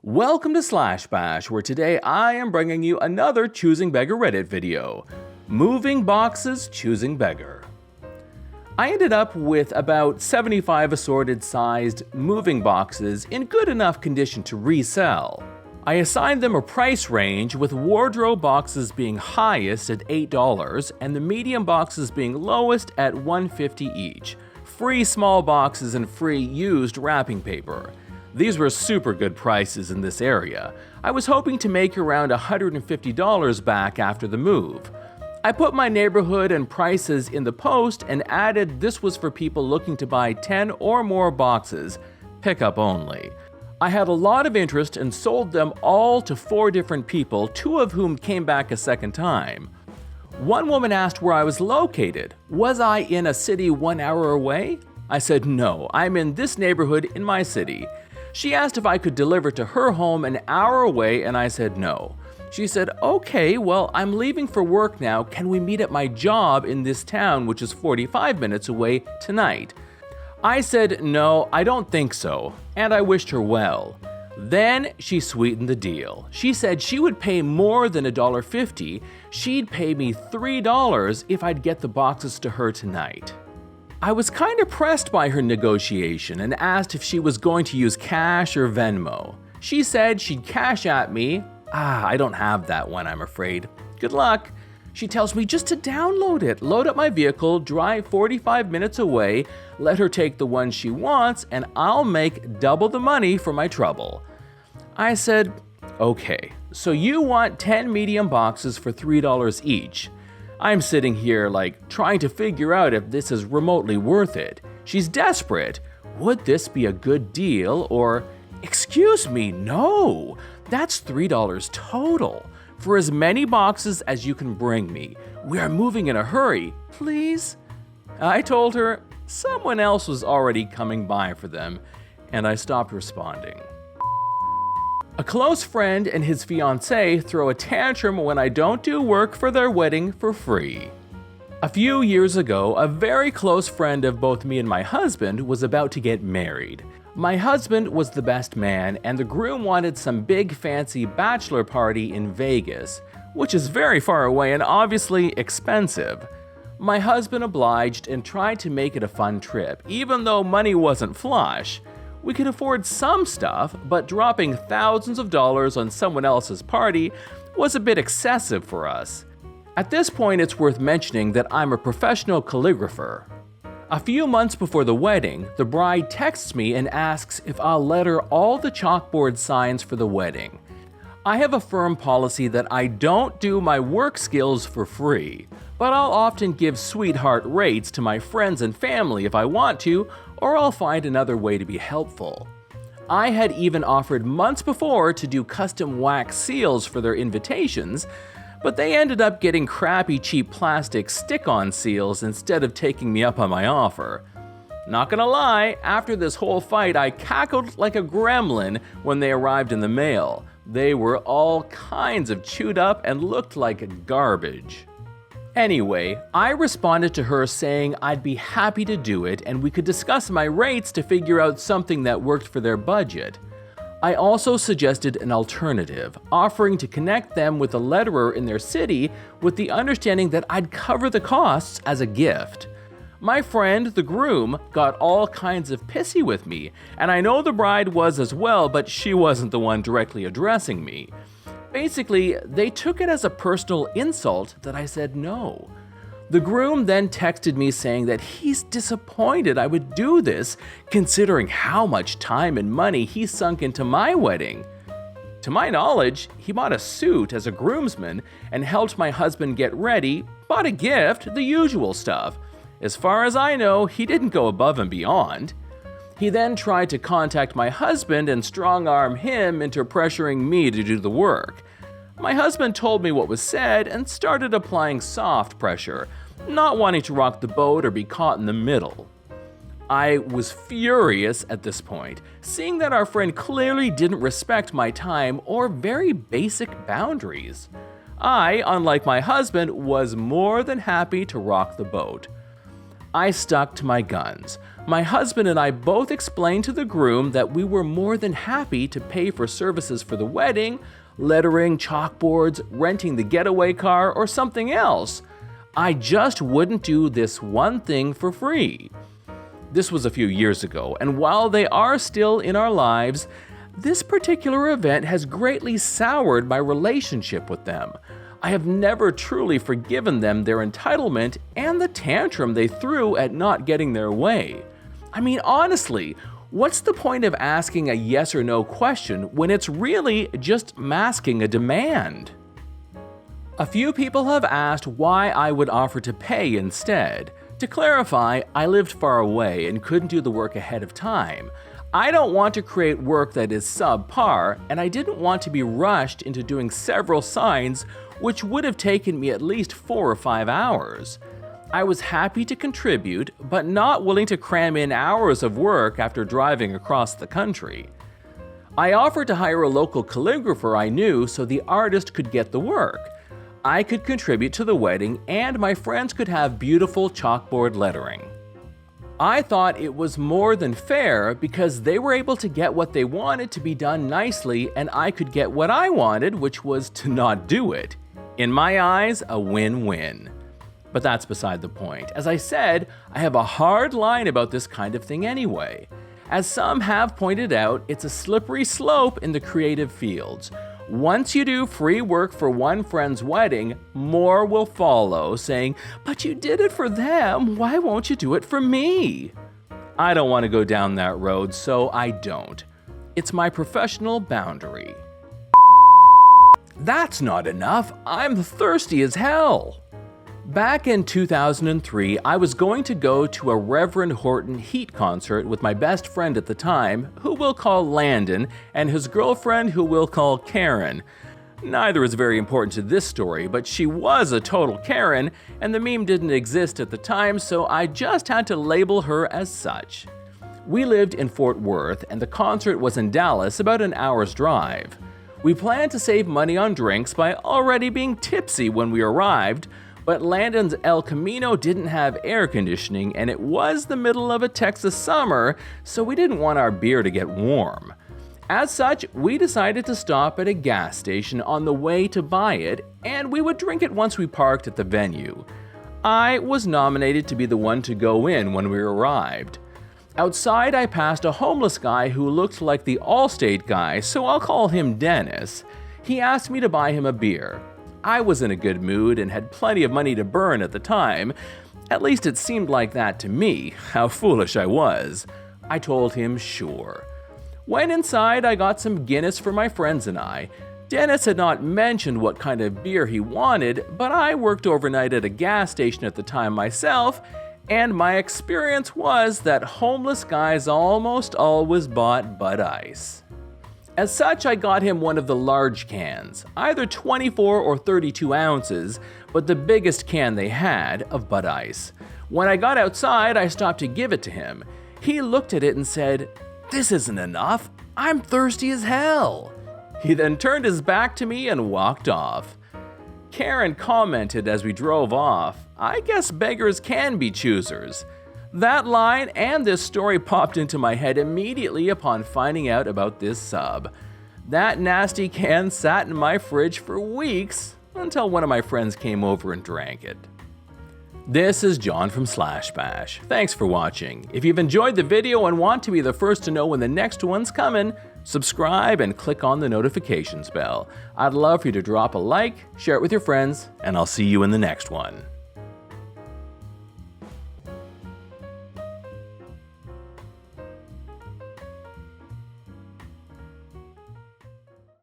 Welcome to Slash Bash, where today I am bringing you another Choosing Beggar Reddit video. Moving boxes, choosing beggar. I ended up with about 75 assorted sized moving boxes in good enough condition to resell. I assigned them a price range, with wardrobe boxes being highest at $8 and the medium boxes being lowest at $1.50 each. Free small boxes and free used wrapping paper. These were super good prices in this area. I was hoping to make around $150 back after the move. I put my neighborhood and prices in the post and added this was for people looking to buy 10 or more boxes, pickup only. I had a lot of interest and sold them all to 4 different people, 2 of whom came back a second time. One woman asked where I was located. Was I in a city 1 hour away? I said no, I'm in this neighborhood in my city. She asked if I could deliver to her home an hour away, and I said no. She said, okay, well, I'm leaving for work now. Can we meet at my job in this town, which is 45 minutes away, tonight? I said, no, I don't think so, and I wished her well. Then she sweetened the deal. She said she would pay more than $1.50. She'd pay me $3 if I'd get the boxes to her tonight. I was kind of pressed by her negotiation and asked if she was going to use cash or Venmo. She said she'd cash at me. I don't have that one, I'm afraid. Good luck. She tells me just to download it, load up my vehicle, drive 45 minutes away, let her take the one she wants, and I'll make double the money for my trouble. I said, okay, so you want 10 medium boxes for $3 each. I'm sitting here trying to figure out if this is remotely worth it. She's desperate. Would this be a good deal? Or, excuse me, no, that's $3 total for as many boxes as you can bring me. We are moving in a hurry, please? I told her someone else was already coming by for them, and I stopped responding. A close friend and his fiancé throw a tantrum when I don't do work for their wedding for free. A few years ago, a very close friend of both me and my husband was about to get married. My husband was the best man, and the groom wanted some big fancy bachelor party in Vegas, which is very far away and obviously expensive. My husband obliged and tried to make it a fun trip, even though money wasn't flush. We could afford some stuff, but dropping thousands of dollars on someone else's party was a bit excessive for us. At this point, it's worth mentioning that I'm a professional calligrapher. A few months before the wedding, the bride texts me and asks if I'll let her all the chalkboard signs for the wedding. I have a firm policy that I don't do my work skills for free, but I'll often give sweetheart rates to my friends and family if I want to, or I'll find another way to be helpful. I had even offered months before to do custom wax seals for their invitations, but they ended up getting crappy cheap plastic stick-on seals instead of taking me up on my offer. Not gonna lie, after this whole fight I cackled like a gremlin when they arrived in the mail. They were all kinds of chewed up and looked like garbage. Anyway, I responded to her saying I'd be happy to do it and we could discuss my rates to figure out something that worked for their budget. I also suggested an alternative, offering to connect them with a letterer in their city with the understanding that I'd cover the costs as a gift. My friend, the groom, got all kinds of pissy with me, and I know the bride was as well, but she wasn't the one directly addressing me. Basically, they took it as a personal insult that I said no. The groom then texted me saying that he's disappointed I would do this, considering how much time and money he sunk into my wedding. To my knowledge, he bought a suit as a groomsman and helped my husband get ready, bought a gift, the usual stuff. As far as I know, he didn't go above and beyond. He then tried to contact my husband and strong-arm him into pressuring me to do the work. My husband told me what was said and started applying soft pressure, not wanting to rock the boat or be caught in the middle. I was furious at this point, seeing that our friend clearly didn't respect my time or very basic boundaries. I, unlike my husband, was more than happy to rock the boat. I stuck to my guns. My husband and I both explained to the groom that we were more than happy to pay for services for the wedding, lettering, chalkboards, renting the getaway car, or something else. I just wouldn't do this one thing for free. This was a few years ago, and while they are still in our lives, this particular event has greatly soured my relationship with them. I have never truly forgiven them their entitlement and the tantrum they threw at not getting their way. I mean, honestly, what's the point of asking a yes or no question when it's really just masking a demand? A few people have asked why I would offer to pay instead. To clarify, I lived far away and couldn't do the work ahead of time. I don't want to create work that is subpar, and I didn't want to be rushed into doing several signs, which would have taken me at least 4 or 5 hours. I was happy to contribute, but not willing to cram in hours of work after driving across the country. I offered to hire a local calligrapher I knew so the artist could get the work. I could contribute to the wedding, and my friends could have beautiful chalkboard lettering. I thought it was more than fair because they were able to get what they wanted to be done nicely, and I could get what I wanted, which was to not do it. In my eyes, a win-win. But that's beside the point. As I said, I have a hard line about this kind of thing anyway. As some have pointed out, it's a slippery slope in the creative fields. Once you do free work for one friend's wedding, more will follow, saying, "But you did it for them, why won't you do it for me?" I don't want to go down that road, so I don't. It's my professional boundary. That's not enough, I'm thirsty as hell. Back in 2003, I was going to go to a Reverend Horton Heat concert with my best friend at the time, who we'll call Landon, and his girlfriend, who we'll call Karen. Neither is very important to this story, but she was a total Karen, and the meme didn't exist at the time, so I just had to label her as such. We lived in Fort Worth, and the concert was in Dallas, about an hour's drive. We planned to save money on drinks by already being tipsy when we arrived, but Landon's El Camino didn't have air conditioning, and it was the middle of a Texas summer, so we didn't want our beer to get warm. As such, we decided to stop at a gas station on the way to buy it, and we would drink it once we parked at the venue. I was nominated to be the one to go in when we arrived. Outside, I passed a homeless guy who looked like the Allstate guy, so I'll call him Dennis. He asked me to buy him a beer. I was in a good mood and had plenty of money to burn at the time. At least it seemed like that to me. How foolish I was. I told him sure. When inside, I got some Guinness for my friends and I. Dennis had not mentioned what kind of beer he wanted, but I worked overnight at a gas station at the time myself, and my experience was that homeless guys almost always bought Bud Ice. As such, I got him one of the large cans, either 24 or 32 ounces, but the biggest can they had of Bud Ice. When I got outside, I stopped to give it to him. He looked at it and said, "This isn't enough. I'm thirsty as hell." He then turned his back to me and walked off. Karen commented as we drove off, "I guess beggars can be choosers." That line and this story popped into my head immediately upon finding out about this sub. That nasty can sat in my fridge for weeks until one of my friends came over and drank it. This is John from Slashbash. Thanks for watching. If you've enjoyed the video and want to be the first to know when the next one's coming, subscribe and click on the notifications bell. I'd love for you to drop a like, share it with your friends, and I'll see you in the next one.